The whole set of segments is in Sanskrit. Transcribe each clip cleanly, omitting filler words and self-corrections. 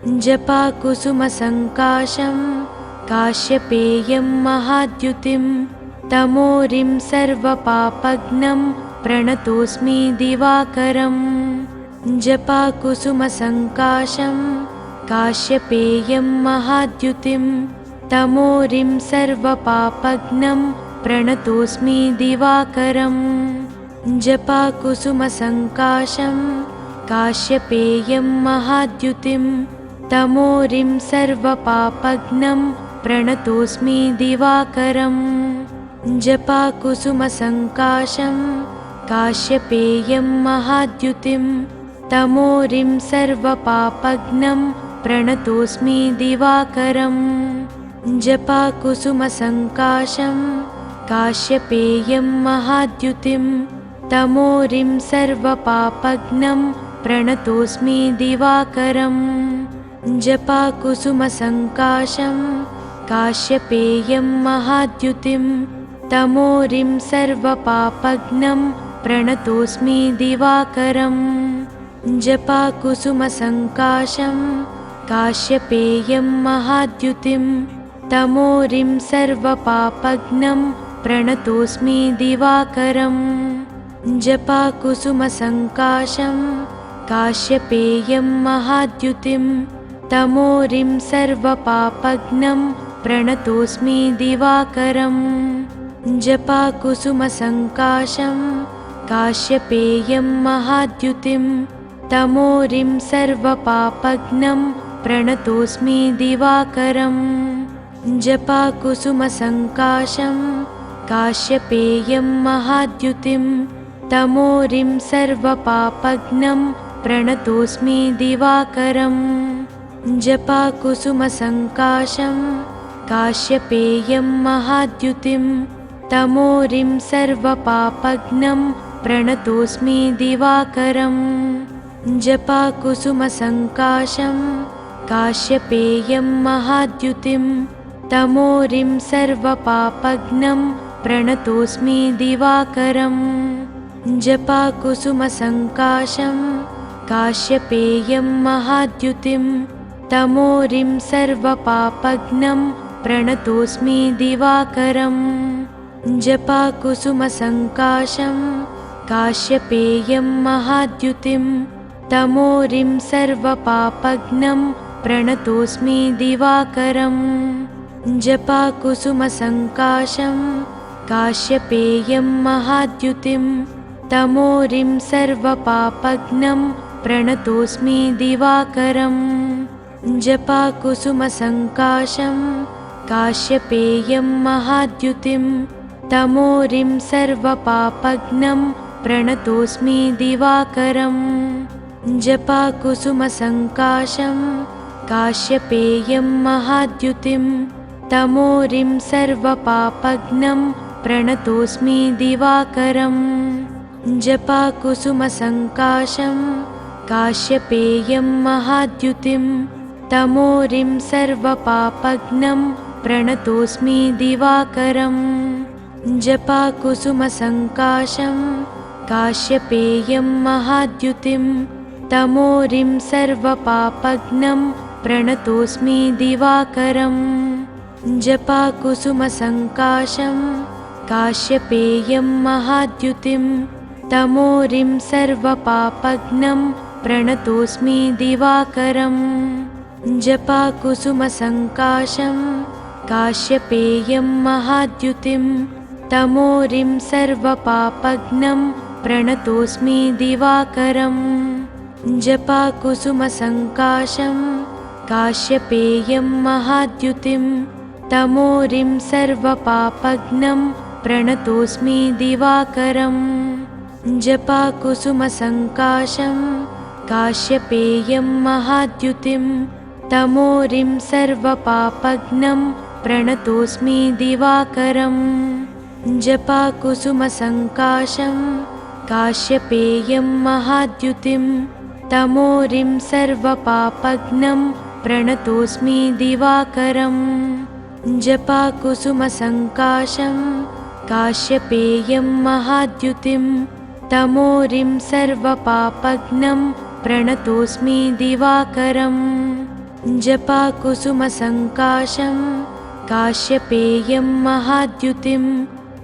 जपाकुसुमसङ्काशं काश्यपेयं महाद्युतिं तमोरिं सर्वपापघ्नं प्रणतोऽस्मि दिवाकरम्। जपाकुसुमसङ्काशं काश्यपेयं महाद्युतिं तमोरिं सर्वपापघ्नं प्रणतोऽस्मि दिवाकरम्। जपाकुसुमसङ्काशं काश्यपेयं महाद्युतिं तमोरिं सर्वपापघ्नं प्रणतोऽस्मि दिवाकरम्। जपाकुसुमसङ्काशं काश्यपेयं महाद्युतिं तमोरिं सर्वपापघ्नं प्रणतोऽस्मि दिवाकरम्। जपाकुसुमसङ्काशं काश्यपेयं महाद्युतिं तमोरिं सर्वपापघ्नं प्रणतोऽस्मि दिवाकरम्। जपाकुसुमसङ्काशं काश्यपेयं महाद्युतिं तमोरिं सर्वपापघ्नं प्रणतोऽस्मि दिवाकरम्। जपाकुसुमसङ्काशं काश्यपेयं महाद्युतिं तमोरिं सर्वपापघ्नं प्रणतोऽस्मि दिवाकरम्। जपाकुसुमसङ्काशं काश्यपेयं महाद्युतिं तमोरिं सर्वपापघ्नं प्रणतोऽस्मि दिवाकरम्। जपाकुसुमसङ्काशं काश्यपेयं महाद्युतिं तमोरिं सर्वपापघ्नं प्रणतोऽस्मि दिवाकरम्। जपाकुसुमसङ्काशं काश्यपेयं महाद्युतिं तमोरिं सर्वपापघ्नं प्रणतोऽस्मि दिवाकरम्। जपाकुसुमसङ्काशं काश्यपेयं महाद्युतिं तमोरिं सर्वपापघ्नं प्रणतोऽस्मि दिवाकरम्। जपाकुसुमसङ्काशं काश्यपेयं महाद्युतिं तमोरिं सर्वपापघ्नं प्रणतोऽस्मि दिवाकरम्। जपाकुसुमसङ्काशं काश्यपेयं महाद्युतिं तमोरिं सर्वपापघ्नं प्रणतोऽस्मि दिवाकरम्। जपाकुसुमसङ्काशं काश्यपेयं महाद्युतिं तमोरिं सर्वपापघ्नं प्रणतोऽस्मि दिवाकरम्। जपाकुसुमसङ्काशं काश्यपेयं महाद्युतिं तमोरिं सर्वपापघ्नं प्रणतोऽस्मि दिवाकरम्। जपाकुसुमसङ्काशं काश्यपेयं महाद्युतिं तमोरिं सर्वपापघ्नं प्रणतोऽस्मि दिवाकरम्। जपाकुसुमसङ्काशं काश्यपेयं महाद्युतिं तमोरिं सर्वपापघ्नं प्रणतोऽस्मि दिवाकरम्। जपाकुसुमसङ्काशं काश्यपेयं महाद्युतिं तमोरिं सर्वपापघ्नं प्रणतोऽस्मि दिवाकरम्। जपाकुसुमसङ्काशं काश्यपेयं महाद्युतिं तमोरिं सर्वपापघ्नं प्रणतोऽस्मि दिवाकरम्। जपाकुसुमसङ्काशं काश्यपेयं महाद्युतिं तमोरिं सर्वपापघ्नं प्रणतोऽस्मि दिवाकरम्। जपाकुसुमसङ्काशं काश्यपेयं महाद्युतिं तमोरिं सर्वपापघ्नं प्रणतोऽस्मि दिवाकरम्। जपाकुसुमसङ्काशं काश्यपेयं महाद्युतिं तमोरिं सर्वपापघ्नं प्रणतोऽस्मि दिवाकरम्। जपाकुसुमसङ्काशं काश्यपेयं महाद्युतिं तमोरिं सर्वपापघ्नं प्रणतोऽस्मि दिवाकरम्। जपाकुसुमसङ्काशं काश्यपेयं महाद्युतिं तमोरिं सर्वपापघ्नं प्रणतोऽस्मि दिवाकरम्। जपाकुसुमसङ्काशं काश्यपेयं महाद्युतिं तमोरिं सर्वपापघ्नं प्रणतोऽस्मि दिवाकरम्। जपाकुसुमसङ्काशं काश्यपेयं महाद्युतिं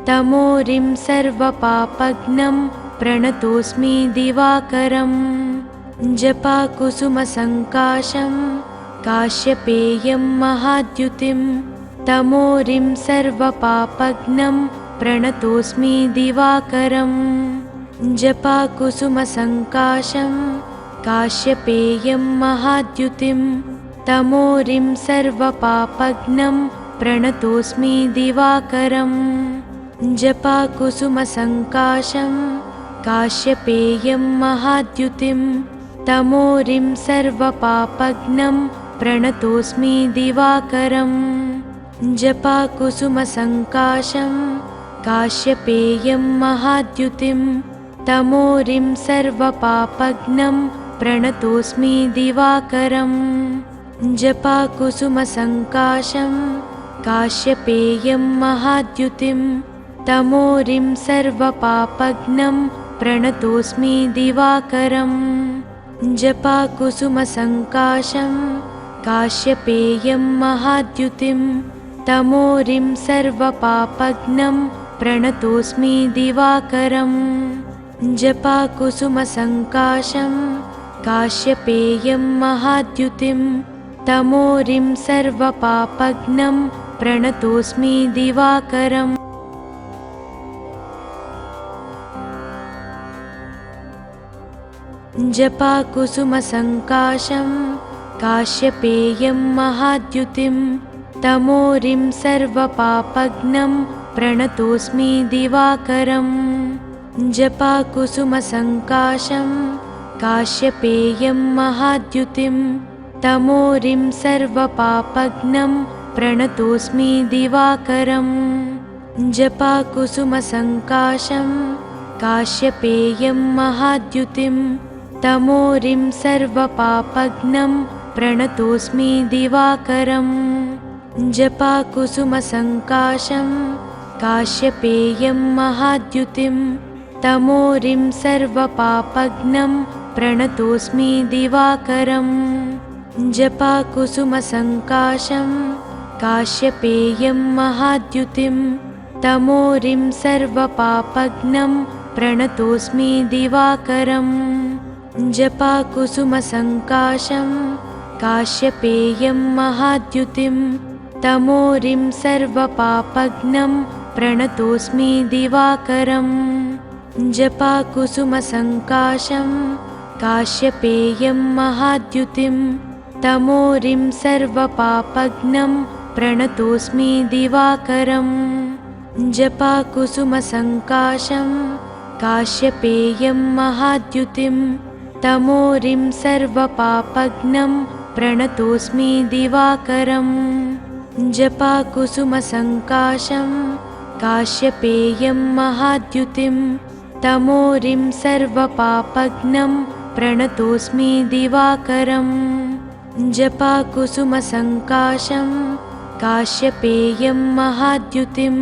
तमोरिं सर्वपापघ्नं प्रणतोऽस्मि दिवाकरम् जपाकुसुमसङ्काशं काश्यपेयं महाद्युतिं तमोरिं सर्वपापघ्नं प्रणतोऽस्मि दिवाकरम् जपाकुसुमसङ्काशं काश्यपेयं महाद्युतिं तमोरिं सर्वपापघ्नं प्रणतोऽस्मि दिवाकरम् जपाकुसुमसङ्काशं काश्यपेयं महाद्युतिं तमोरिं सर्वपापघ्नं प्रणतोऽस्मि दिवाकरम् जपाकुसुमसङ्काशं काश्यपेयं महाद्युतिं तमोरिं सर्वपापघ्नं प्रणतोऽस्मि दिवाकरम् जपाकुसुमसङ्काशं काश्यपेयं महाद्युतिं तमोरिं सर्वपापघ्नं प्रणतोऽस्मि दिवाकरम् जपाकुसुमसङ्काशं काश्यपेयं महाद्युतिं तमोरिं सर्वपापघ्नं प्रणतोऽस्मि दिवाकरम् जपाकुसुमसङ्काशं काश्यपेयं महाद्युतिं तमोरिं सर्वपापघ्नं प्रणतोऽस्मि दिवाकरम् जपाकुसुमसङ्काशं काश्यपेयं महाद्युतिं तमोरिं सर्वपापघ्नं प्रणतोऽस्मि दिवाकरम् जपाकुसुमसङ्काशं काश्यपेयं महाद्युतिं तमोरिं सर्वपापघ्नं प्रणतोऽस्मि दिवाकरम् जपाकुसुमसङ्काशं काश्यपेयं महाद्युतिं तमोरिं सर्वपापघ्नं प्रणतोऽस्मि दिवाकरम् जपाकुसुमसङ्काशं काश्यपेयं महाद्युतिं तमोरिं सर्वपापघ्नं प्रणतोऽस्मि दिवाकरम् जपाकुसुमसङ्काशं काश्यपेयं महाद्युतिं तमोरिं सर्वपापघ्नं प्रणतोऽस्मि दिवाकरम् जपाकुसुमसङ्काशं काश्यपेयं महाद्युतिं तमोरिं सर्वपापघ्नं प्रणतोऽस्मि दिवाकरम् जपाकुसुमसङ्काशं काश्यपेयं महाद्युतिं तमोरिं सर्वपापघ्नं प्रणतोऽस्मि दिवाकरम् जपाकुसुमसङ्काशं काश्यपेयं महाद्युतिं तमोरिं सर्वपापघ्नं प्रणतोऽस्मि दिवाकरम् जपाकुसुमसङ्काशं काश्यपेयं महाद्युतिं तमोरिं सर्वपापघ्नं प्रणतोऽस्मि दिवाकरम् जपाकुसुमसङ्काशं काश्यपेयं महाद्युतिं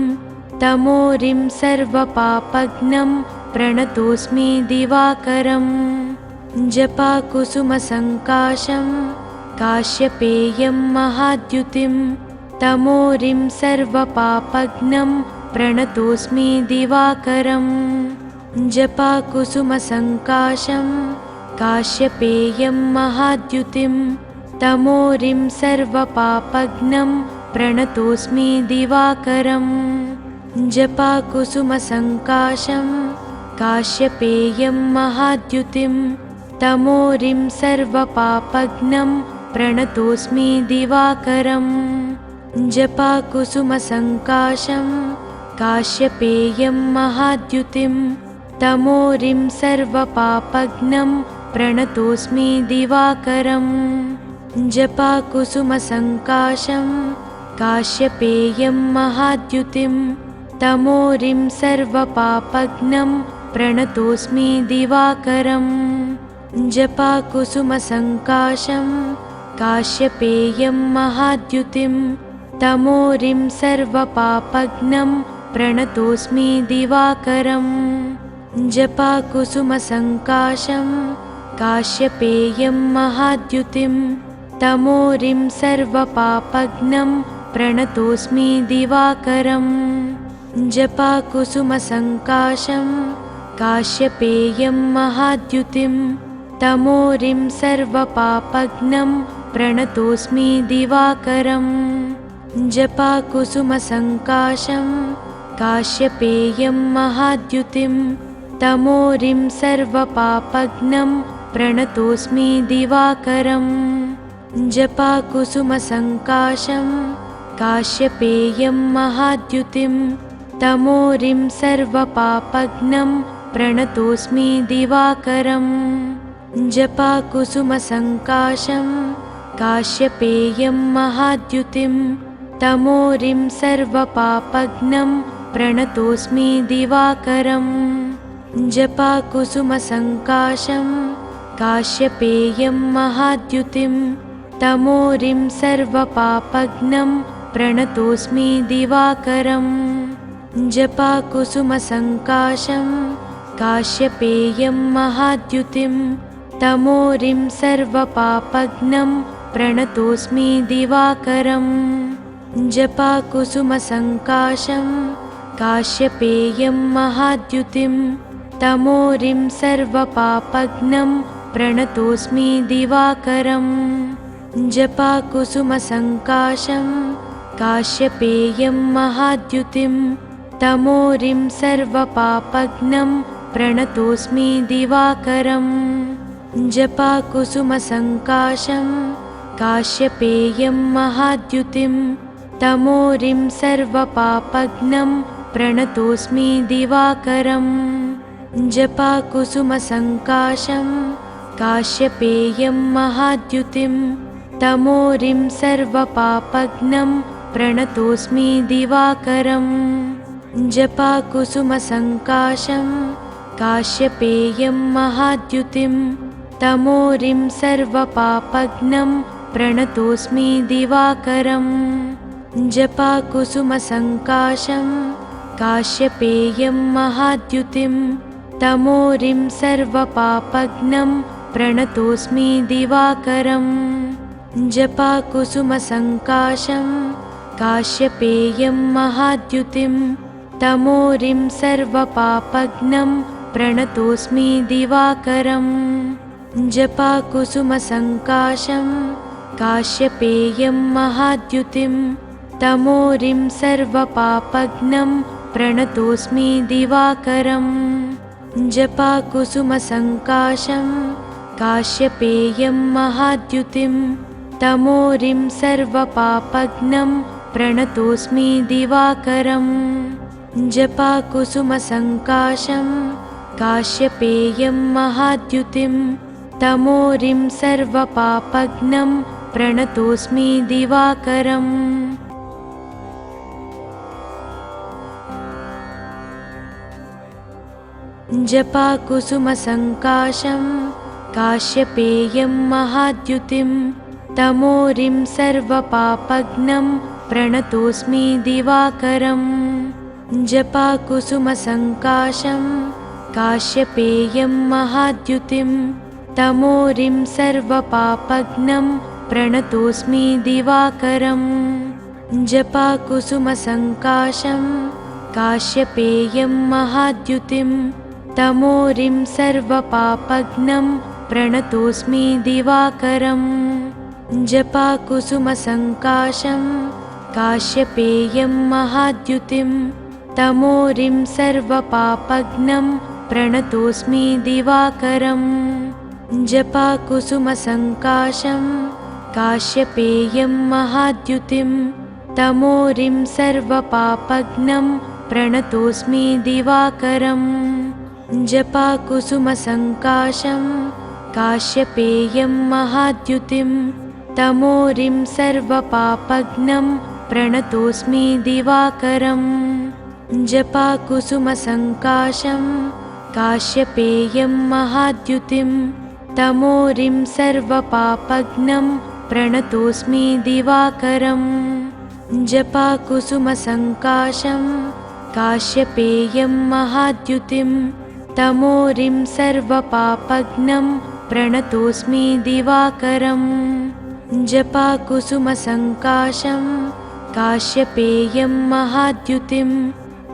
तमोरिं सर्वपापघ्नं प्रणतोऽस्मि दिवाकरम् जपाकुसुमसङ्काशं काश्यपेयं महाद्युतिं तमोरिं सर्वपापघ्नं प्रणतोऽस्मि दिवाकरम् जपाकुसुमसङ्काशं काश्यपेयं महाद्युतिं तमोरिं सर्वपापघ्नं प्रणतोऽस्मि दिवाकरम् जपाकुसुमसङ्काशं काश्यपेयं महाद्युतिं तमोरिं सर्वपापघ्नं प्रणतोऽस्मि दिवाकरम् जपाकुसुमसङ्काशं काश्यपेयं महाद्युतिं तमोरिं सर्वपापघ्नं प्रणतोऽस्मि दिवाकरम् जपाकुसुमसङ्काशं काश्यपेयं महाद्युतिं तमोरिं सर्वपापघ्नं प्रणतोऽस्मि दिवाकरम् जपाकुसुमसङ्काशं काश्यपेयं महाद्युतिं तमोरिं सर्वपापघ्नं प्रणतोऽस्मि दिवाकरम् जपाकुसुमसङ्काशं काश्यपेयं महाद्युतिं तमोरिं सर्वपापघ्नं प्रणतोऽस्मि दिवाकरम्। जपाकुसुमसङ्काशं काश्यपेयं महाद्युतिं तमोरिं सर्वपापघ्नं प्रणतोऽस्मि दिवाकरम्। जपाकुसुमसङ्काशं काश्यपेयं महाद्युतिं तमोरिं सर्वपापघ्नं प्रणतोऽस्मि दिवाकरम्। जपाकुसुमसङ्काशं काश्यपेयं महाद्युतिं तमोरिं सर्वपापघ्नं प्रणतोऽस्मि दिवाकरम्। जपाकुसुमसङ्काशं काश्यपेयं महाद्युतिं तमोरिं सर्वपापघ्नं प्रणतोऽस्मि दिवाकरम्। जपाकुसुमसङ्काशं काश्यपेयं महाद्युतिं तमोरिं सर्वपापघ्नं प्रणतोऽस्मि दिवाकरम्। जपाकुसुमसङ्काशं काश्यपेयं महाद्युतिं तमोरिं सर्वपापघ्नं प्रणतोऽस्मि दिवाकरम्। जपाकुसुमसङ्काशं काश्यपेयं महाद्युतिं तमोरिं सर्वपापघ्नं प्रणतोऽस्मि दिवाकरम्। जपाकुसुमसङ्काशं काश्यपेयं महाद्युतिं तमोरिं सर्वपापघ्नं प्रणतोऽस्मि दिवाकरम्। जपाकुसुमसङ्काशं काश्यपेयं महाद्युतिं तमोरिं सर्वपापघ्नं प्रणतोऽस्मि दिवाकरम्। जपाकुसुमसङ्काशं काश्यपेयं महाद्युतिं तमोरिं सर्वपापघ्नं प्रणतोऽस्मि दिवाकरम्। जपाकुसुमसङ्काशं काश्यपेयं महाद्युतिं तमोरिं सर्वपापघ्नं प्रणतोऽस्मि दिवाकरम्। जपाकुसुमसङ्काशं काश्यपेयं महाद्युतिं तमोरिं सर्वपापघ्नं प्रणतोऽस्मि दिवाकरम्। जपाकुसुमसङ्काशं काश्यपेयं महाद्युतिं तमोरिं सर्वपापघ्नं प्रणतोऽस्मि दिवाकरम्। जपाकुसुमसङ्काशं काश्यपेयं महाद्युतिं तमोरिं सर्वपापघ्नं प्रणतोऽस्मि दिवाकरम्। जपाकुसुमसङ्काशं काश्यपेयं महाद्युतिं तमोरिं सर्वपापघ्नं प्रणतोऽस्मि दिवाकरम्। जपाकुसुमसङ्काशं काश्यपेयं महाद्युतिं तमोरिं सर्वपापघ्नं प्रणतोऽस्मि दिवाकरम्। जपाकुसुमसङ्काशं काश्यपेयं महाद्युतिं तमोरिं सर्वपापघ्नं प्रणतोऽस्मि दिवाकरम्। जपाकुसुमसङ्काशं काश्यपेयं महाद्युतिं तमोरिं सर्वपापघ्नं प्रणतोऽस्मि दिवाकरम्। जपाकुसुमसङ्काशं काश्यपेयं महाद्युतिं तमोरिं सर्वपापघ्नं प्रणतोऽस्मि दिवाकरम्। जपाकुसुमसङ्काशं काश्यपेयं महाद्युतिं तमोरिं सर्वपापघ्नं प्रणतोऽस्मि दिवाकरम्। जपाकुसुमसङ्काशं काश्यपेयं महाद्युतिं तमोरिं सर्वपापघ्नं प्रणतोऽस्मि दिवाकरम्। जपाकुसुमसङ्काशं काश्यपेयं महाद्युतिं तमोरिं सर्वपापघ्नं प्रणतोऽस्मि दिवाकरम्। जपाकुसुमसङ्काशं काश्यपेयं महाद्युतिं तमोरिं सर्वपापघ्नं प्रणतोऽस्मि दिवाकरम्। जपाकुसुमसङ्काशं काश्यपेयं महाद्युतिं तमोरिं सर्वपापघ्नं प्रणतोऽस्मि दिवाकरम्। जपाकुसुमसङ्काशं काश्यपेयं महाद्युतिं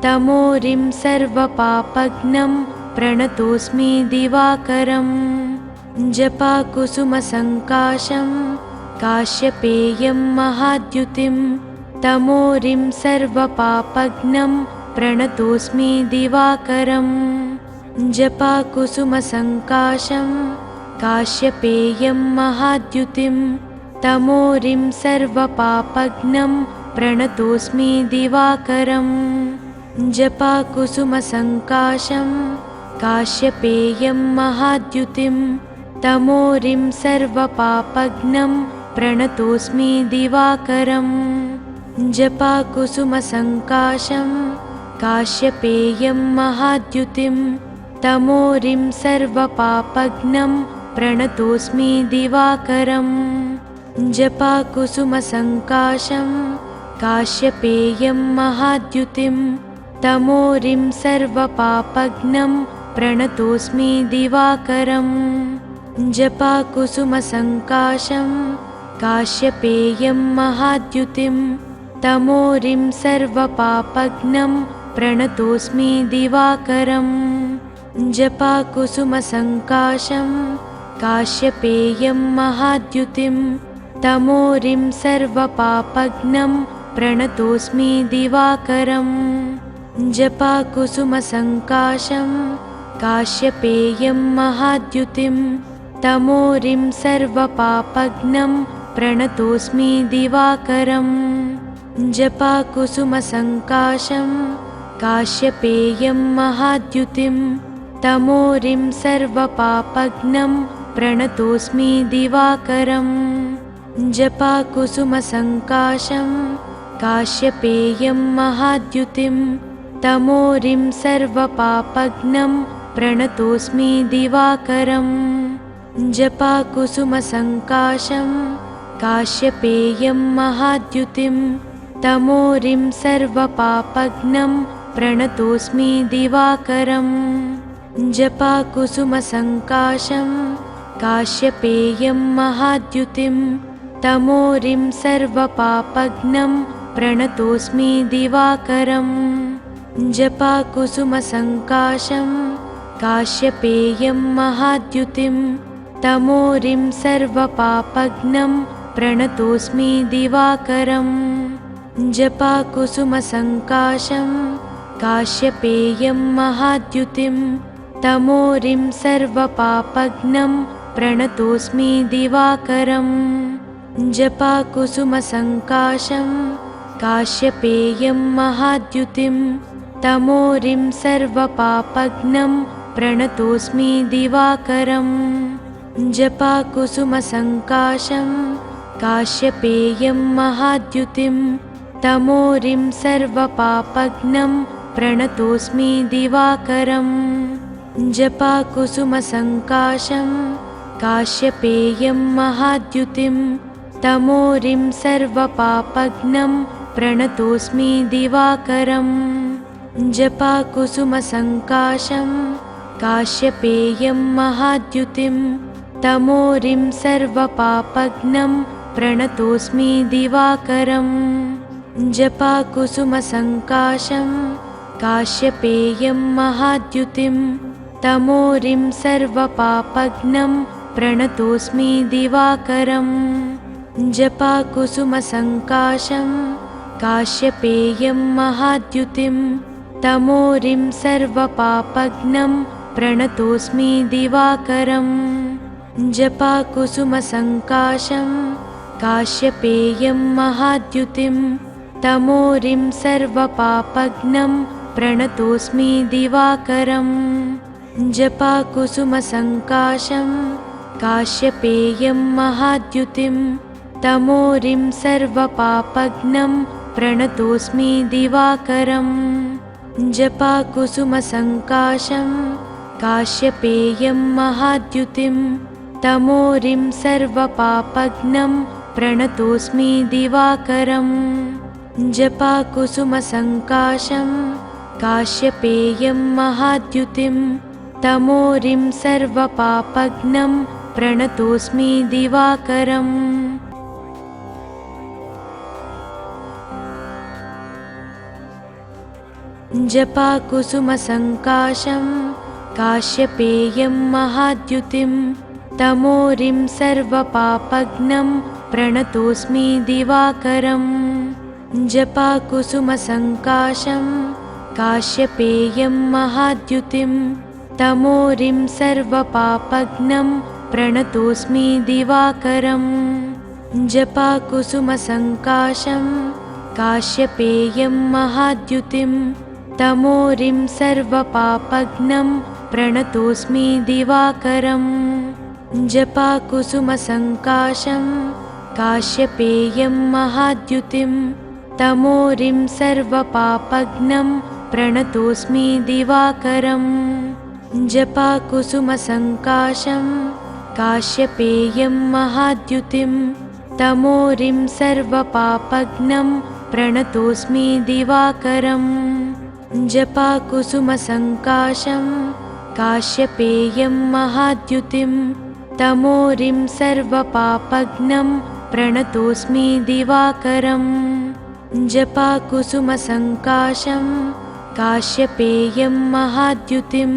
तमोरिं सर्वपापघ्नं प्रणतोऽस्मि दिवाकरम् जपाकुसुमसङ्काशं काश्यपेयं महाद्युतिं तमोरिं सर्वपापघ्नं प्रणतोऽस्मि दिवाकरम् जपाकुसुमसङ्काशं काश्यपेयं महाद्युतिं तमोरिं सर्वपापघ्नं प्रणतोऽस्मि दिवाकरम् जपाकुसुमसङ्काशं काश्यपेयं महाद्युतिं तमोरिं सर्वपापघ्नं प्रणतोऽस्मि दिवाकरम् जपाकुसुमसङ्काशं काश्यपेयं महाद्युतिं तमोरिं सर्वपापघ्नं प्रणतोऽस्मि दिवाकरम् जपाकुसुमसङ्काशं काश्यपेयं महाद्युतिं तमोरिं सर्वपापघ्नं प्रणतोऽस्मि दिवाकरम् जपाकुसुमसङ्काशं काश्यपेयं महाद्युतिं तमोरिं सर्वपापघ्नं प्रणतोऽस्मि दिवाकरम् जपाकुसुमसङ्काशं काश्यपेयं महाद्युतिं तमोरिं सर्वपापघ्नं प्रणतोऽस्मि दिवाकरम् जपाकुसुमसङ्काशं काश्यपेयं महाद्युतिं तमोरिं सर्वपापघ्नं प्रणतोऽस्मि दिवाकरम् जपाकुसुमसङ्काशं काश्यपेयं महाद्युतिं तमोरिं सर्वपापघ्नं प्रणतोऽस्मि दिवाकरम् जपाकुसुमसङ्काशं काश्यपेयं महाद्युतिं तमोरिं सर्वपापघ्नं प्रणतोऽस्मि दिवाकरम् जपाकुसुमसङ्काशं काश्यपेयं महाद्युतिं तमोरिं सर्वपापघ्नं प्रणतोऽस्मि दिवाकरम् जपाकुसुमसङ्काशं काश्यपेयं महाद्युतिं तमोरिं सर्वपापघ्नं प्रणतोऽस्मि दिवाकरम् जपाकुसुमसङ्काशं काश्यपेयं महाद्युतिं तमोरिं सर्वपापघ्नं प्रणतोऽस्मि दिवाकरम् जपाकुसुमसङ्काशं काश्यपेयं महाद्युतिं तमोरिं सर्वपापघ्नं प्रणतोऽस्मि दिवाकरम् जपाकुसुमसङ्काशं काश्यपेयं महाद्युतिं तमोरिं सर्वपापघ्नं प्रणतोऽस्मि दिवाकरम् जपाकुसुमसङ्काशं काश्यपेयं महाद्युतिं तमोरिं सर्वपापघ्नं प्रणतोऽस्मि दिवाकरम् जपाकुसुमसङ्काशं काश्यपेयं महाद्युतिं तमोरिं सर्वपापघ्नं प्रणतोऽस्मि दिवाकरम् जपाकुसुमसङ्काशं काश्यपेयं महाद्युतिं तमोरिं सर्वपापघ्नं प्रणतोऽस्मि दिवाकरम् जपाकुसुमसङ्काशं काश्यपेयं महाद्युतिं तमोरिं सर्वपापघ्नं प्रणतोऽस्मि दिवाकरम् जपाकुसुमसङ्काशं काश्यपेयं महाद्युतिं तमोरिं सर्वपापघ्नं प्रणतोऽस्मि दिवाकरम् जपाकुसुमसङ्काशं काश्यपेयं महाद्युतिं तमोरिं सर्वपापघ्नं प्रणतोऽस्मि दिवाकरम् जपाकुसुमसङ्काशं काश्यपेयं महाद्युतिं तमोरिं सर्वपापघ्नं प्रणतोऽस्मि दिवाकरम् जपाकुसुमसङ्काशं काश्यपेयं महाद्युतिं तमोरिं सर्वपापघ्नं प्रणतोऽस्मि दिवाकरम् जपाकुसुमसङ्काशं काश्यपेयं महाद्युतिं तमोरिं सर्वपापघ्नं प्रणतोऽस्मि दिवाकरम् जपाकुसुमसङ्काशं काश्यपेयं महाद्युतिं तमोरिं सर्वपापघ्नं प्रणतोऽस्मि दिवाकरम् जपाकुसुमसङ्काशं काश्यपेयं महाद्युतिं तमोरिं सर्वपापघ्नं प्रणतोऽस्मि दिवाकरम् जपाकुसुमसङ्काशं काश्यपेयं महाद्युतिं तमोरिं सर्वपापघ्नं प्रणतोऽस्मि दिवाकरम् जपाकुसुमसङ्काशं काश्यपेयं महाद्युतिं तमोरिं सर्वपापघ्नं प्रणतोऽस्मि दिवाकरम् जपाकुसुमसङ्काशं काश्यपेयं महाद्युतिं तमोरिं सर्वपापघ्नं प्रणतोऽस्मि दिवाकरम् जपाकुसुमसङ्काशं काश्यपेयं महाद्युतिं तमोरिं सर्वपापघ्नं प्रणतोऽस्मि दिवाकरम् जपाकुसुमसङ्काशं काश्यपेयं महाद्युतिं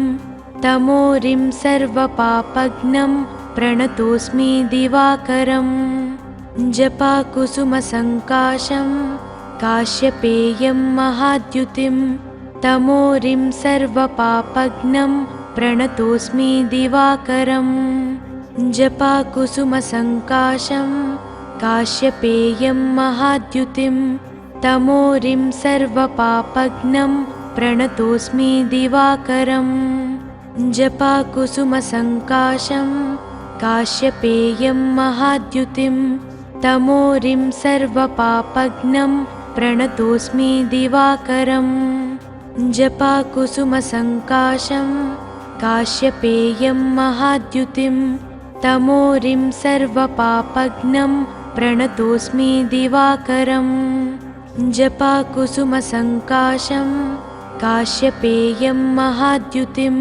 तमोरिं सर्वपापघ्नं प्रणतोऽस्मि दिवाकरम् जपाकुसुमसङ्काशं काश्यपेयं महाद्युतिं तमोरिं सर्वपापघ्नं प्रणतोऽस्मि दिवाकरम् जपाकुसुमसङ्काशं काश्यपेयं महाद्युतिं तमोरिं सर्वपापघ्नं प्रणतोऽस्मि दिवाकरम् जपाकुसुमसङ्काशं काश्यपेयं महाद्युतिं तमोरिं सर्वपापघ्नं प्रणतोऽस्मि दिवाकरम् जपाकुसुमसङ्काशं काश्यपेयं महाद्युतिं तमोरिं सर्वपापघ्नं प्रणतोऽस्मि दिवाकरम् जपाकुसुमसङ्काशं काश्यपेयं महाद्युतिं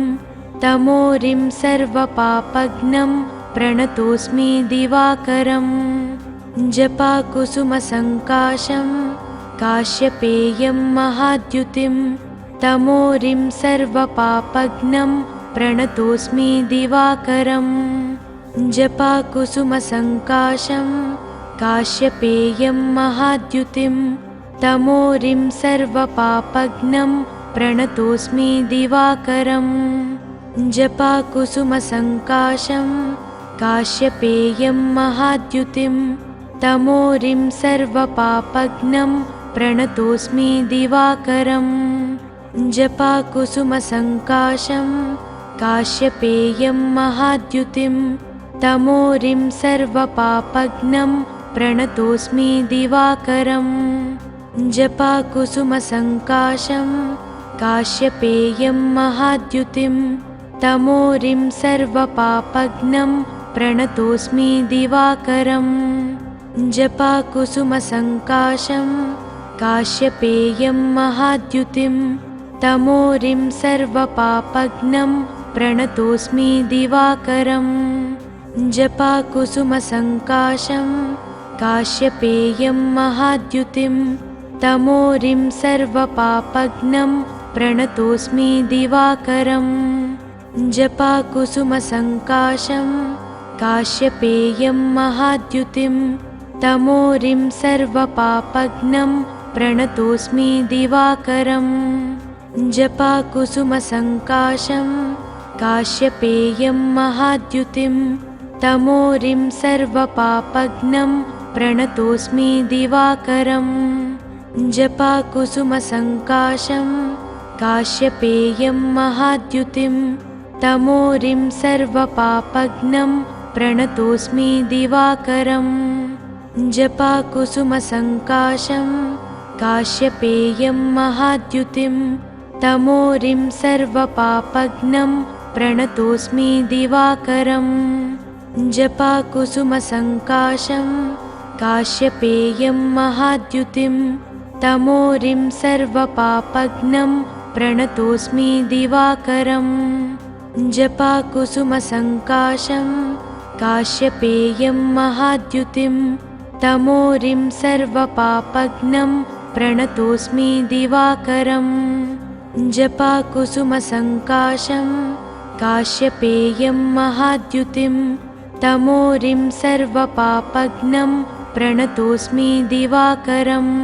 तमोरिं सर्वपापघ्नं प्रणतोऽस्मि दिवाकरम् जपाकुसुमसङ्काशं काश्यपेयं महाद्युतिं तमोरिं सर्वपापघ्नं प्रणतोऽस्मि दिवाकरम् जपाकुसुमसङ्काशं काश्यपेयं महाद्युतिं तमोरिं सर्वपापघ्नं प्रणतोऽस्मि दिवाकरम् जपाकुसुमसङ्काशं काश्यपेयं महाद्युतिं तमोरिं सर्वपापघ्नं प्रणतोऽस्मि दिवाकरम् जपाकुसुमसङ्काशं काश्यपेयं महाद्युतिं तमोरिं सर्वपापघ्नं प्रणतोऽस्मि दिवाकरम् जपाकुसुमसङ्काशं काश्यपेयं महाद्युतिं तमोरिं सर्वपापघ्नं प्रणतोऽस्मि दिवाकरम् जपाकुसुमसङ्काशं काश्यपेयं महाद्युतिं तमोरिं सर्वपापघ्नं प्रणतोऽस्मि दिवाकरम् जपाकुसुमसङ्काशं काश्यपेयं महाद्युतिं तमोरिं सर्वपापघ्नं प्रणतोऽस्मि दिवाकरम् जपाकुसुमसङ्काशं काश्यपेयं महाद्युतिं तमोरिं सर्वपापघ्नं प्रणतोऽस्मि दिवाकरम् जपाकुसुमसङ्काशं काश्यपेयं महाद्युतिं तमोरिं सर्वपापघ्नं प्रणतोऽस्मि दिवाकरम् जपाकुसुमसङ्काशं काश्यपेयं महाद्युतिं तमोरिं सर्वपापघ्नं प्रणतोऽस्मि दिवाकरम् जपाकुसुमसङ्काशं काश्यपेयं महाद्युतिं तमोरिं सर्वपापघ्नं प्रणतोऽस्मि दिवाकरम् जपाकुसुमसङ्काशं काश्यपेयं महाद्युतिं तमोरिं सर्वपापघ्नं प्रणतोऽस्मि दिवाकरम् जपाकुसुमसङ्काशं काश्यपेयं महाद्युतिं तमोरिं सर्वपापघ्नं प्रणतोऽस्मि दिवाकरम् जपाकुसुमसङ्काशं काश्यपेयं महाद्युतिं तमोरिं सर्वपापघ्नं प्रणतोऽस्मि दिवाकरम्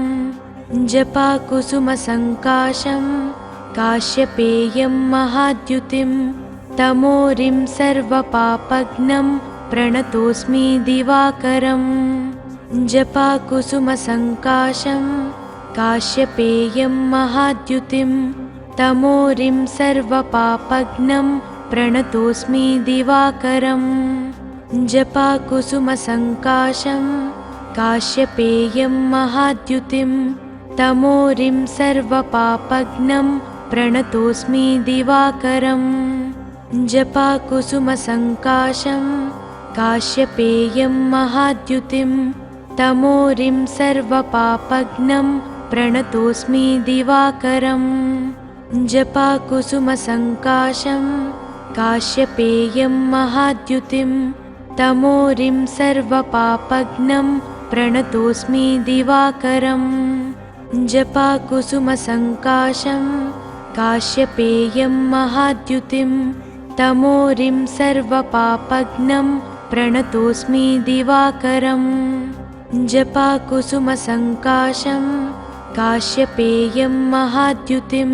जपाकुसुमसङ्काशं काश्यपेयं महाद्युतिं तमोरिं सर्वपापघ्नं प्रणतोऽस्मि दिवाकरम् जपाकुसुमसङ्काशं काश्यपेयं महाद्युतिं तमोरिं सर्वपापघ्नं प्रणतोऽस्मि दिवाकरम् जपाकुसुमसङ्काशं काश्यपेयं महाद्युतिं तमोरिं सर्वपापघ्नं प्रणतोऽस्मि दिवाकरम् जपाकुसुमसङ्काशं काश्यपेयं महाद्युतिं तमोरिं सर्वपापघ्नं प्रणतोऽस्मि दिवाकरम् जपाकुसुमसङ्काशं काश्यपेयं महाद्युतिं तमोरिं सर्वपापघ्नं प्रणतोऽस्मि दिवाकरम् जपाकुसुमसङ्काशं काश्यपेयं महाद्युतिं तमोरिं सर्वपापघ्नं प्रणतोऽस्मि दिवाकरम् जपाकुसुमसङ्काशं काश्यपेयं महाद्युतिं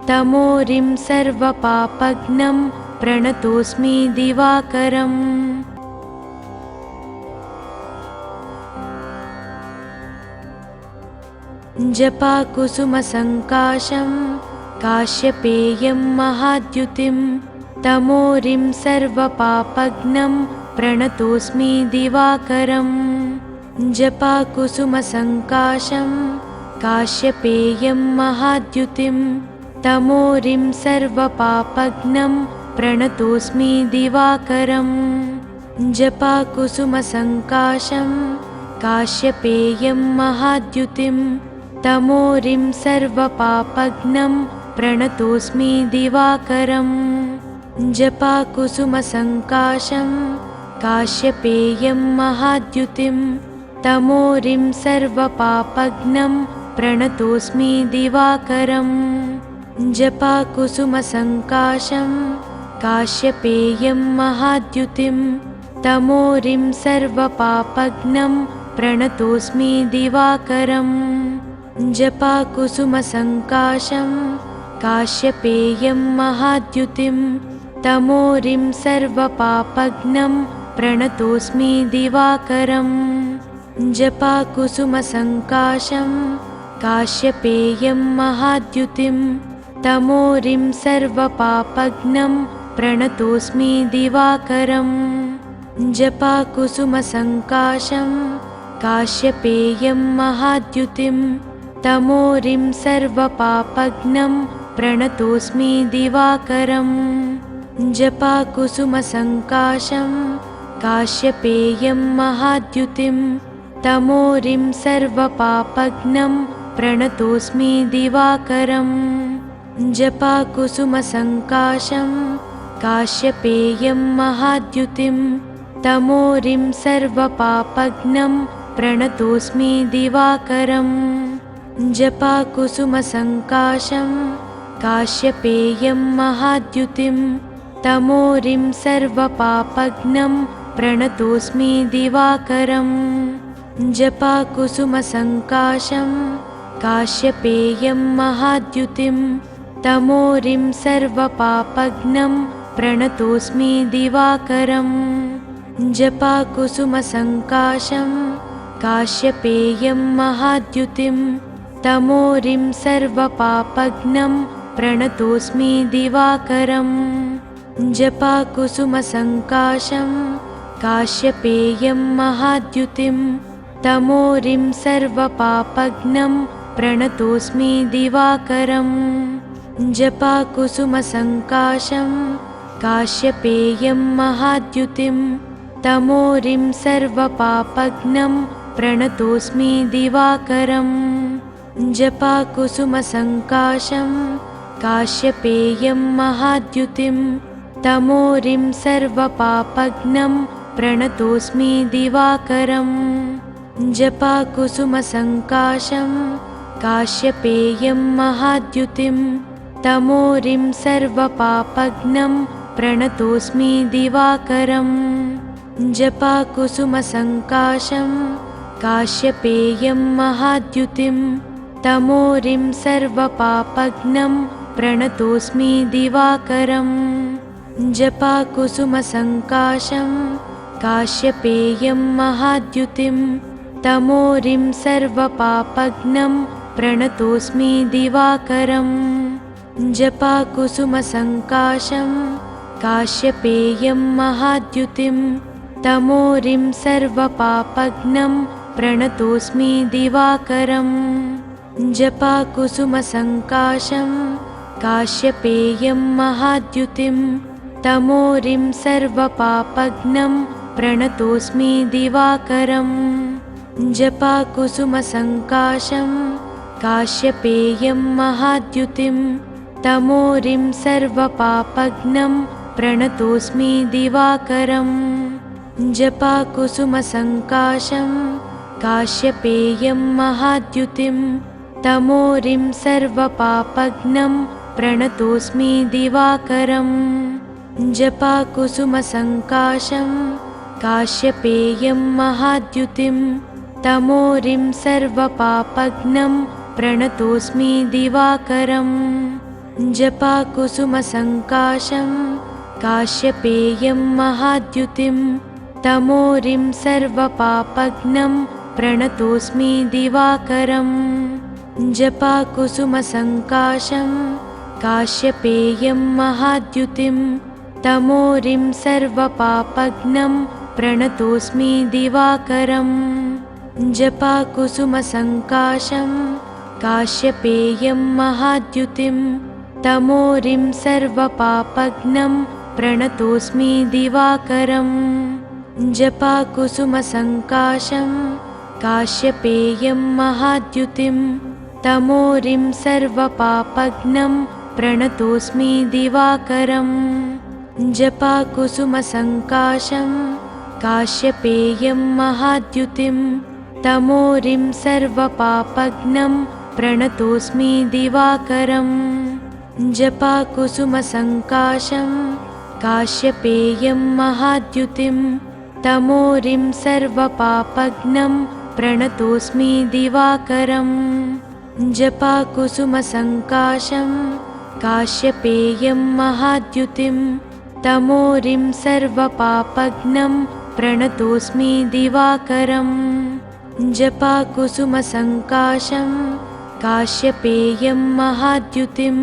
तमोरिं सर्वपापघ्नं प्रणतोऽस्मि दिवाकरम् जपाकुसुमसङ्काशं काश्यपेयं महाद्युतिं तमोरिं सर्वपापघ्नं प्रणतोऽस्मि दिवाकरम् जपाकुसुमसङ्काशं काश्यपेयं महाद्युतिं तमोरिं सर्वपापघ्नं प्रणतोऽस्मि दिवाकरम् जपाकुसुमसङ्काशं काश्यपेयं महाद्युतिं तमोरिं सर्वपापघ्नं प्रणतोऽस्मि दिवाकरम् जपाकुसुमसङ्काशं काश्यपेयं महाद्युतिं तमोरिं सर्वपापघ्नं प्रणतोऽस्मि दिवाकरम् जपाकुसुमसङ्काशं काश्यपेयं महाद्युतिं तमोरिं सर्वपापघ्नं प्रणतोऽस्मि दिवाकरम् जपाकुसुमसङ्काशं काश्यपेयं महाद्युतिं तमोरिं सर्वपापघ्नं प्रणतोऽस्मि दिवाकरम् जपाकुसुमसङ्काशं काश्यपेयं महाद्युतिं तमोरिं सर्वपापघ्नं प्रणतोऽस्मि दिवाकरम् जपाकुसुमसङ्काशं काश्यपेयं महाद्युतिं तमोरिं सर्वपापघ्नं प्रणतोऽस्मि दिवाकरम् जपाकुसुमसङ्काशं काश्यपेयं महाद्युतिं तमोरिं सर्वपापघ्नं प्रणतोऽस्मि दिवाकरम् जपाकुसुमसङ्काशं काश्यपेयं महाद्युतिं तमोरिं सर्वपापघ्नं प्रणतोऽस्मि दिवाकरम् जपाकुसुमसङ्काशं काश्यपेयं महाद्युतिं तमोरिं सर्वपापघ्नं प्रणतोऽस्मि दिवाकरम् जपाकुसुमसङ्काशं काश्यपेयं महाद्युतिं तमोरिं सर्वपापघ्नं प्रणतोऽस्मि दिवाकरम् जपाकुसुमसङ्काशं काश्यपेयं महाद्युतिं तमोरिं सर्वपापघ्नं प्रणतोऽस्मि दिवाकरम् जपाकुसुमसङ्काशं काश्यपेयं महाद्युतिं तमोरिं सर्वपापघ्नं प्रणतोऽस्मि दिवाकरम् जपाकुसुमसङ्काशं काश्यपेयं महाद्युतिं तमोरिं सर्वपापघ्नं प्रणतोऽस्मि दिवाकरम् जपाकुसुमसङ्काशं काश्यपेयं महाद्युतिं तमोरिं सर्वपापघ्नं प्रणतोऽस्मि दिवाकरम् जपाकुसुमसङ्काशं काश्यपेयं महाद्युतिं तमोरिं सर्वपापघ्नं प्रणतोऽस्मि दिवाकरम् जपाकुसुमसङ्काशं काश्यपेयं महाद्युतिं तमोरिं सर्वपापघ्नं प्रणतोऽस्मि दिवाकरम् जपाकुसुमसङ्काशं काश्यपेयं महाद्युतिं तमोरिं सर्वपापघ्नं प्रणतोऽस्मि दिवाकरम् जपाकुसुमसङ्काशं काश्यपेयं महाद्युतिं तमोरिं सर्वपापघ्नं प्रणतोऽस्मि दिवाकरम् जपाकुसुमसङ्काशं काश्यपेयं महाद्युतिं तमोरिं सर्वपापघ्नं प्रणतोऽस्मि दिवाकरम् जपाकुसुमसङ्काशं काश्यपेयं महाद्युतिं तमोरिं सर्वपापघ्नं प्रणतोऽस्मि दिवाकरम् जपाकुसुमसङ्काशं काश्यपेयं महाद्युतिं तमोरिं सर्वपापघ्नं प्रणतोऽस्मि दिवाकरम् जपाकुसुमसङ्काशं काश्यपेयं महाद्युतिं तमोरिं सर्वपापघ्नं प्रणतोऽस्मि दिवाकरम् जपाकुसुमसङ्काशं काश्यपेयं महाद्युतिं तमोरिं सर्वपापघ्नं प्रणतोऽस्मि दिवाकरम् जपाकुसुमसङ्काशं काश्यपेयं महाद्युतिं तमोरिं सर्वपापघ्नं प्रणतोऽस्मि दिवाकरम् जपाकुसुमसङ्काशं काश्यपेयं महाद्युतिं तमोरिं सर्वपापघ्नं प्रणतोऽस्मि दिवाकरम् जपाकुसुमसङ्काशं काश्यपेयं महाद्युतिं तमोरिं सर्वपापघ्नं प्रणतोऽस्मि दिवाकरम् जपाकुसुमसङ्काशं काश्यपेयं महाद्युतिं तमोरिं सर्वपापघ्नं प्रणतोऽस्मि दिवाकरम् जपाकुसुमसङ्काशं काश्यपेयं महाद्युतिं तमोरिं सर्वपापघ्नं प्रणतोऽस्मि दिवाकरम् जपाकुसुमसङ्काशं काश्यपेयं महाद्युतिं तमोरिं सर्वपापघ्नं प्रणतोऽस्मि दिवाकरम् जपाकुसुमसङ्काशं काश्यपेयं महाद्युतिं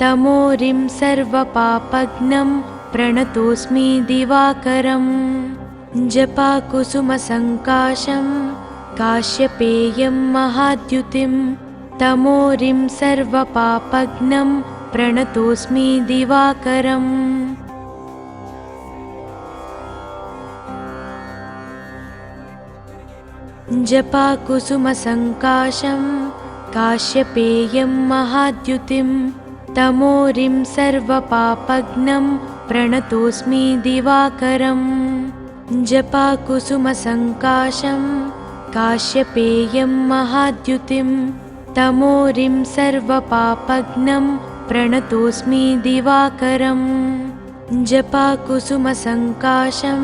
तमोरिं सर्वपापघ्नं प्रणतोऽस्मि दिवाकरम् जपाकुसुमसङ्काशं काश्यपेयं महाद्युतिं तमोरिं सर्वपापघ्नं प्रणतोऽस्मि दिवाकरम् जपाकुसुमसङ्काशं काश्यपेयं महाद्युतिं तमोरिं सर्वपापघ्नं प्रणतोऽस्मि दिवाकरम् जपाकुसुमसङ्काशं काश्यपेयं महाद्युतिं तमोरिं सर्वपापघ्नं प्रणतोऽस्मि दिवाकरम् जपाकुसुमसङ्काशं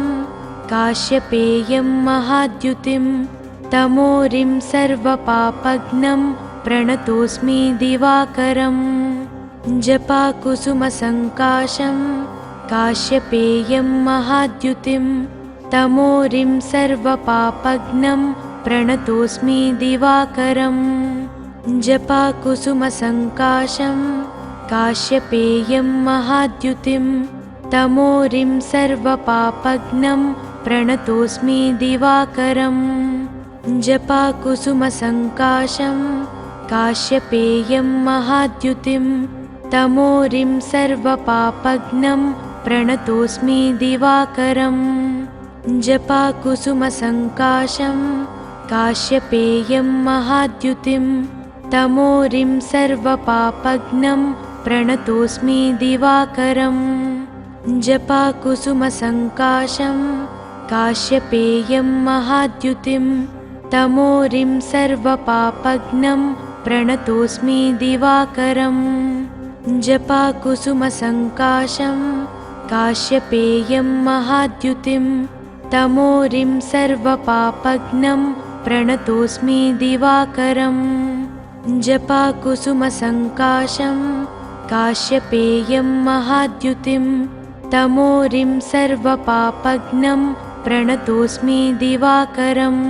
काश्यपेयं महाद्युतिं तमोरिं सर्वपापघ्नं प्रणतोऽस्मि दिवाकरम् जपाकुसुमसङ्काशं काश्यपेयं महाद्युतिं तमोरिं सर्वपापघ्नं प्रणतोऽस्मि दिवाकरम् जपाकुसुमसङ्काशं काश्यपेयं महाद्युतिं तमोरिं सर्वपापघ्नं प्रणतोऽस्मि दिवाकरम् जपाकुसुमसङ्काशं काश्यपेयं महाद्युतिं तमोरिं सर्वपापघ्नं प्रणतोऽस्मि दिवाकरम् जपाकुसुमसङ्काशं काश्यपेयं महाद्युतिं तमोरिं सर्वपापघ्नं प्रणतोऽस्मि दिवाकरम् जपाकुसुमसङ्काशं काश्यपेयं महाद्युतिं तमोरिं सर्वपापघ्नं प्रणतोऽस्मि दिवाकरम् जपाकुसुमसङ्काशं काश्यपेयं महाद्युतिं तमोरिं सर्वपापघ्नं प्रणतोऽस्मि दिवाकरम् जपाकुसुमसङ्काशं काश्यपेयं महाद्युतिं तमोरिं सर्वपापघ्नं प्रणतोऽस्मि दिवाकरम्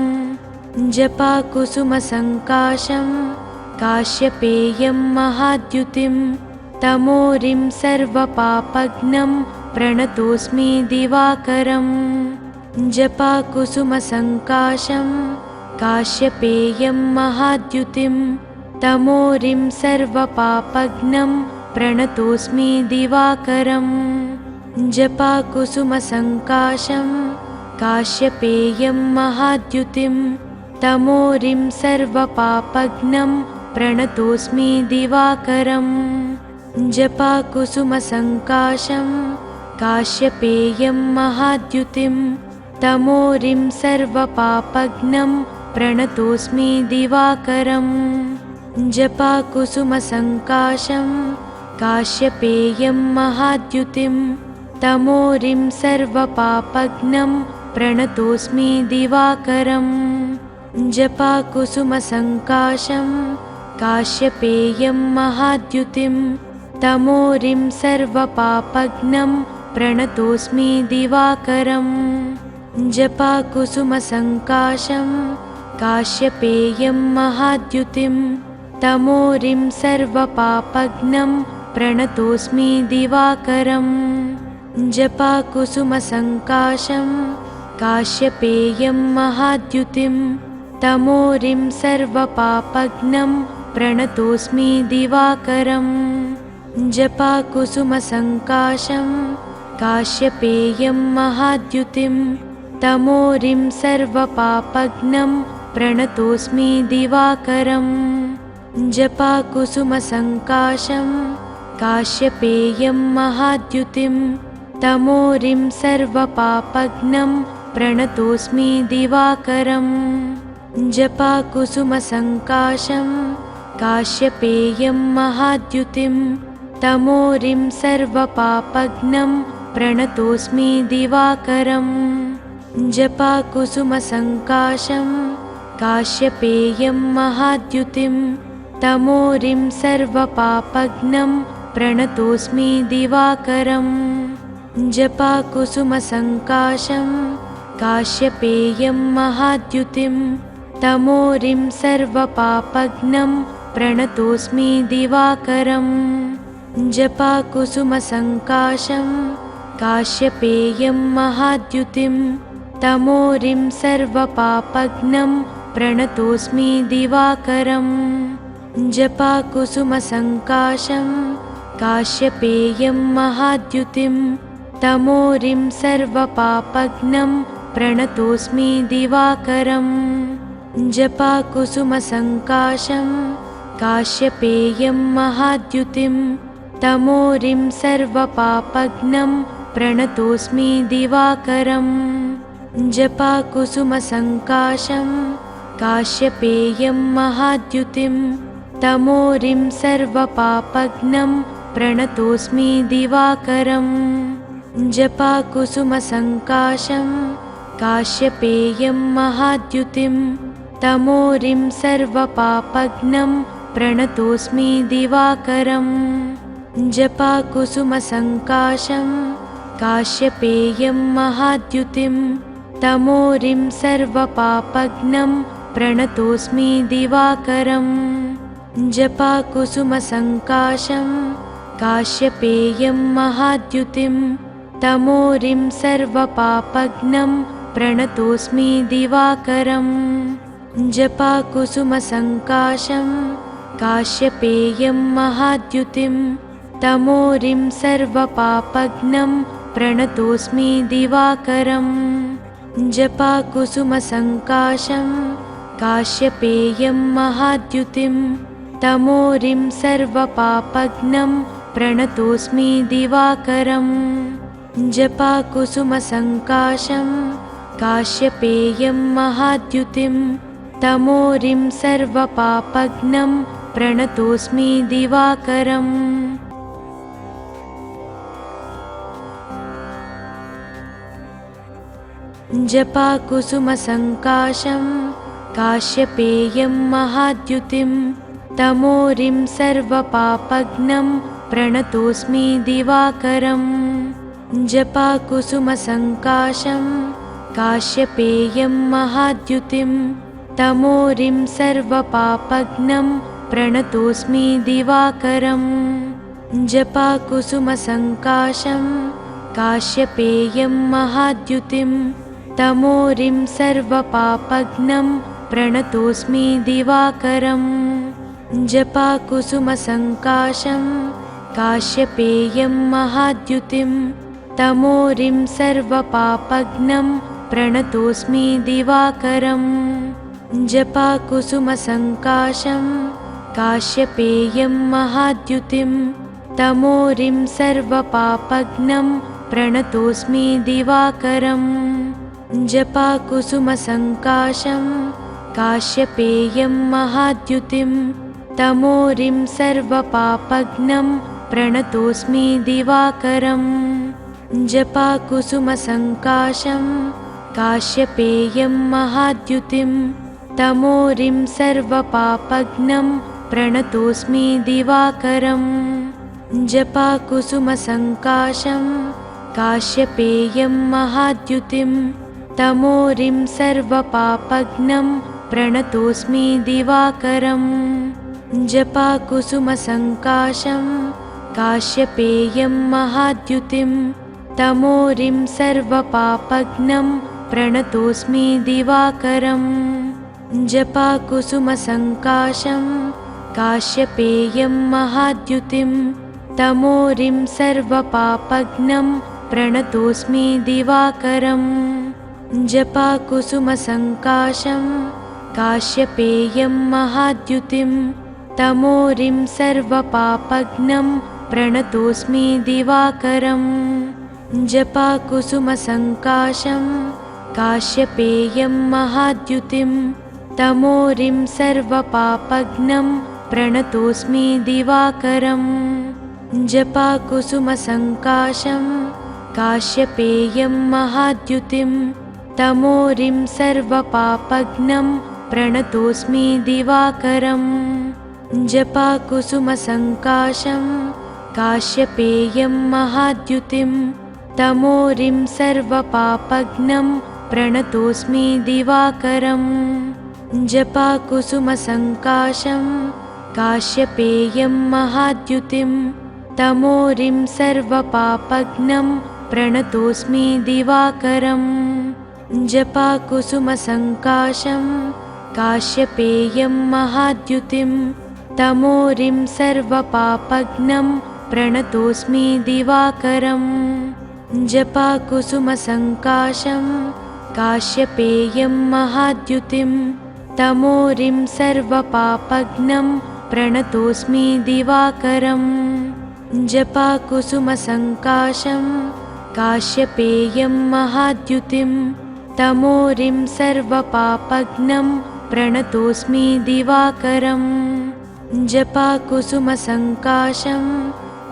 जपाकुसुमसङ्काशं काश्यपेयं महाद्युतिं तमोरिं सर्वपापघ्नं प्रणतोऽस्मि दिवाकरम् जपाकुसुमसङ्काशं काश्यपेयं महाद्युतिं तमोरिं सर्वपापघ्नं प्रणतोऽस्मि दिवाकरम् जपाकुसुमसङ्काशं काश्यपेयं महाद्युतिं तमोरिं सर्वपापघ्नं प्रणतोऽस्मि दिवाकरम् जपाकुसुमसङ्काशं काश्यपेयं महाद्युतिं तमोरिं सर्वपापघ्नं प्रणतोऽस्मि दिवाकरम् जपाकुसुमसङ्काशं काश्यपेयं महाद्युतिं तमोरिं सर्वपापघ्नं प्रणतोऽस्मि दिवाकरम् जपाकुसुमसङ्काशं काश्यपेयं महाद्युतिं तमोरिं सर्वपापघ्नं प्रणतोऽस्मि दिवाकरम् जपाकुसुमसङ्काशं काश्यपेयं महाद्युतिं तमोरिं सर्वपापघ्नं प्रणतोऽस्मि दिवाकरम् जपाकुसुमसङ्काशं काश्यपेयं महाद्युतिं तमोरिं सर्वपापघ्नं प्रणतोऽस्मि दिवाकरम् जपाकुसुमसङ्काशं काश्यपेयं महाद्युतिं तमोरिं सर्वपापघ्नं प्रणतोऽस्मि दिवाकरम् जपाकुसुमसङ्काशं काश्यपेयं महाद्युतिं तमोरिं सर्वपापघ्नं प्रणतोऽस्मि दिवाकरम् जपाकुसुमसङ्काशं काश्यपेयं महाद्युतिं तमोरिं सर्वपापघ्नं प्रणतोऽस्मि दिवाकरम् जपाकुसुमसङ्काशं काश्यपेयं महाद्युतिं तमोरिं सर्वपापघ्नं प्रणतोऽस्मि दिवाकरम् जपाकुसुमसङ्काशं काश्यपेयं महाद्युतिं तमोरिं सर्वपापघ्नं प्रणतोऽस्मि दिवाकरम् जपाकुसुमसङ्काशं काश्यपेयं महाद्युतिं तमोरिं सर्वपापघ्नं प्रणतोऽस्मि दिवाकरम् जपाकुसुमसङ्काशं काश्यपेयं महाद्युतिं तमोरिं सर्वपापघ्नं प्रणतोऽस्मि दिवाकरम् जपाकुसुमसङ्काशं काश्यपेयं महाद्युतिं तमोरिं सर्वपापघ्नं प्रणतोऽस्मि दिवाकरम् जपाकुसुमसङ्काशं काश्यपेयं महाद्युतिं तमोरिं सर्वपापघ्नं प्रणतोऽस्मि दिवाकरम् जपाकुसुमसङ्काशं काश्यपेयं महाद्युतिं तमोरिं सर्वपापघ्नं प्रणतोऽस्मि दिवाकरम् जपाकुसुमसङ्काशं काश्यपेयं महाद्युतिं तमोरिं सर्वपापघ्नं प्रणतोऽस्मि दिवाकरम् जपाकुसुमसङ्काशं काश्यपेयं महाद्युतिं तमोरिं सर्वपापघ्नं प्रणतोऽस्मि दिवाकरम् जपाकुसुमसङ्काशं काश्यपेयं महाद्युतिं तमोरिं सर्वपापघ्नं प्रणतोऽस्मि दिवाकरम् जपाकुसुमसङ्काशं काश्यपेयं महाद्युतिं तमोरिं सर्वपापघ्नं प्रणतोऽस्मि दिवाकरम् जपाकुसुमसङ्काशं काश्यपेयं महाद्युतिं तमोरिं सर्वपापघ्नं प्रणतोऽस्मि दिवाकरम् जपाकुसुमसङ्काशं काश्यपेयं महाद्युतिं तमोरिं सर्वपापघ्नं प्रणतोऽस्मि दिवाकरम् जपाकुसुमसङ्काशं काश्यपेयं महाद्युतिं तमोरिं सर्वपापघ्नं प्रणतोऽस्मि दिवाकरम् जपाकुसुमसङ्काशं काश्यपेयं महाद्युतिं तमोरिं सर्वपापघ्नं प्रणतोऽस्मि दिवाकरम् जपाकुसुमसङ्काशं काश्यपेयं महाद्युतिं तमोरिं सर्वपापघ्नं प्रणतोऽस्मि दिवाकरम् जपाकुसुमसङ्काशं काश्यपेयं महाद्युतिं तमोरिं सर्वपापघ्नं प्रणतोऽस्मि दिवाकरम् जपाकुसुमसङ्काशं काश्यपेयं महाद्युतिं तमोरिं सर्वपापघ्नं प्रणतोऽस्मि दिवाकरम् जपाकुसुमसङ्काशं काश्यपेयं महाद्युतिं तमोरिं सर्वपापघ्नं प्रणतोऽस्मि दिवाकरम् जपाकुसुमसङ्काशं काश्यपेयं महाद्युतिं तमोरिं सर्वपापघ्नं प्रणतोऽस्मि दिवाकरम् जपाकुसुमसङ्काशं काश्यपेयं महाद्युतिं तमोरिं सर्वपापघ्नं प्रणतोऽस्मि दिवाकरम् जपाकुसुमसङ्काशं काश्यपेयं महाद्युतिं तमोरिं सर्वपापघ्नं प्रणतोऽस्मि दिवाकरम् जपाकुसुमसङ्काशं काश्यपेयं महाद्युतिं तमोरिं सर्वपापघ्नं प्रणतोऽस्मि दिवाकरम् जपाकुसुमसङ्काशं काश्यपेयं महाद्युतिं तमोरिं सर्वपापघ्नं प्रणतोऽस्मि दिवाकरम् जपाकुसुमसङ्काशं काश्यपेयं महाद्युतिं तमोरिं सर्वपापघ्नं प्रणतोऽस्मि दिवाकरम् जपाकुसुमसङ्काशं काश्यपेयं महाद्युतिं तमोरिं सर्वपापघ्नं प्रणतोऽस्मि दिवाकरम् जपाकुसुमसङ्काशं काश्यपेयं महाद्युतिं तमोरिं सर्वपापघ्नं प्रणतोऽस्मि दिवाकरम् जपाकुसुमसङ्काशं काश्यपेयं महाद्युतिं तमोरिं सर्वपापघ्नं प्रणतोऽस्मि दिवाकरम् जपाकुसुमसङ्काशं काश्यपेयं महाद्युतिं तमोरिं सर्वपापघ्नं प्रणतोऽस्मि दिवाकरम् जपाकुसुमसङ्काशं काश्यपेयं महाद्युतिं तमोरिं सर्वपापघ्नं प्रणतोऽस्मि दिवाकरम् जपाकुसुमसङ्काशं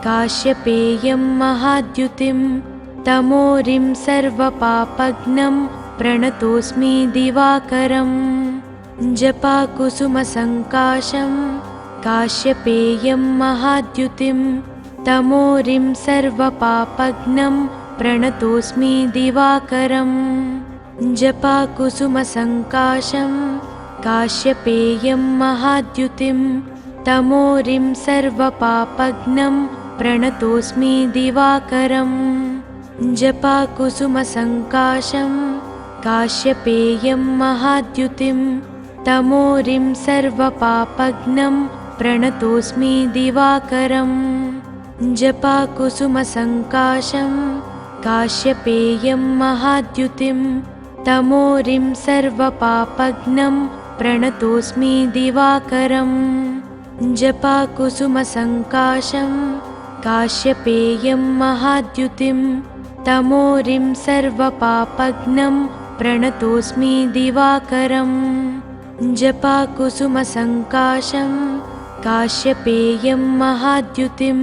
काश्यपेयं महाद्युतिं तमोरिं सर्वपापघ्नं प्रणतोऽस्मि दिवाकरम् जपाकुसुमसङ्काशं काश्यपेयं महाद्युतिं तमोरिं सर्वपापघ्नं प्रणतोऽस्मि दिवाकरम् जपाकुसुमसङ्काशं काश्यपेयं महाद्युतिं तमोरिं सर्वपापघ्नं प्रणतोऽस्मि दिवाकरम् जपाकुसुमसङ्काशं काश्यपेयं महाद्युतिं तमोरिं सर्वपापघ्नं प्रणतोऽस्मि दिवाकरम् जपाकुसुमसङ्काशं काश्यपेयं महाद्युतिं तमोरिं सर्वपापघ्नं प्रणतोऽस्मि दिवाकरम् जपाकुसुमसङ्काशं काश्यपेयं महाद्युतिं तमोरिं सर्वपापघ्नं प्रणतोऽस्मि दिवाकरम् जपाकुसुमसङ्काशं काश्यपेयं महाद्युतिं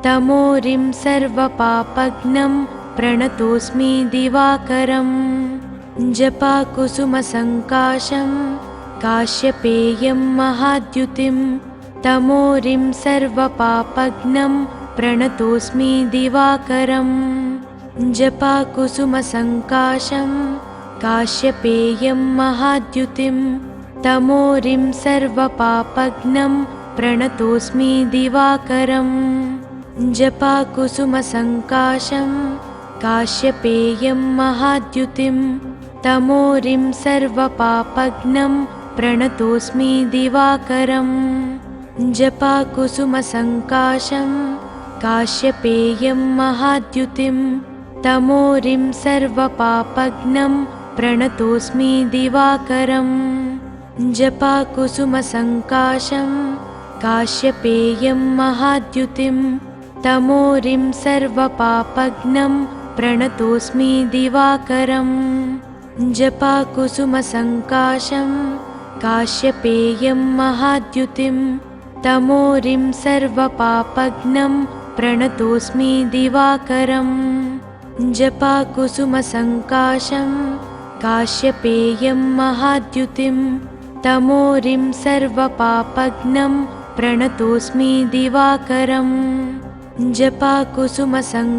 तमोरिं सर्वपापघ्नं प्रणतोऽस्मि दिवाकरम् जपाकुसुमसङ्काशं काश्यपेयं महाद्युतिं तमोरिं सर्वपापघ्नं प्रणतोऽस्मि दिवाकरम् जपाकुसुमसङ्काशं काश्यपेयं महाद्युतिं तमोरिं सर्वपापघ्नं प्रणतोऽस्मि दिवाकरम् जपाकुसुमसङ्काशं काश्यपेयं महाद्युतिं तमोरिं सर्वपापघ्नं प्रणतोऽस्मि दिवाकरम् जपाकुसुमसङ्काशं काश्यपेयं महाद्युतिं तमोरिं सर्वपापघ्नं प्रणतोऽस्मि दिवाकरम् जपाकुसुमसङ्काशं काश्यपेयं महाद्युतिं तमोरिं सर्वपापघ्नं प्रणतोऽस्मि दिवाकरम् जपाकुसुमसङ्काशं काश्यपेयं महाद्युतिं तमोरिं सर्वपापघ्नं प्रणतोऽस्मि दिवाकरम् जपाकुसुमसङ्काशं काश्यपेयं महाद्युतिं तमोरिं सर्वपापघ्नं प्रणतोऽस्मि दिवाकरम् जपाकुसुमसङ्काशं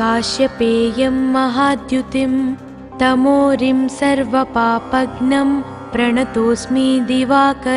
काश्यपेयं महाद्युतिं तमोरिं सर्वपापघ्नं प्रणतोऽस्मि दिवाकरम्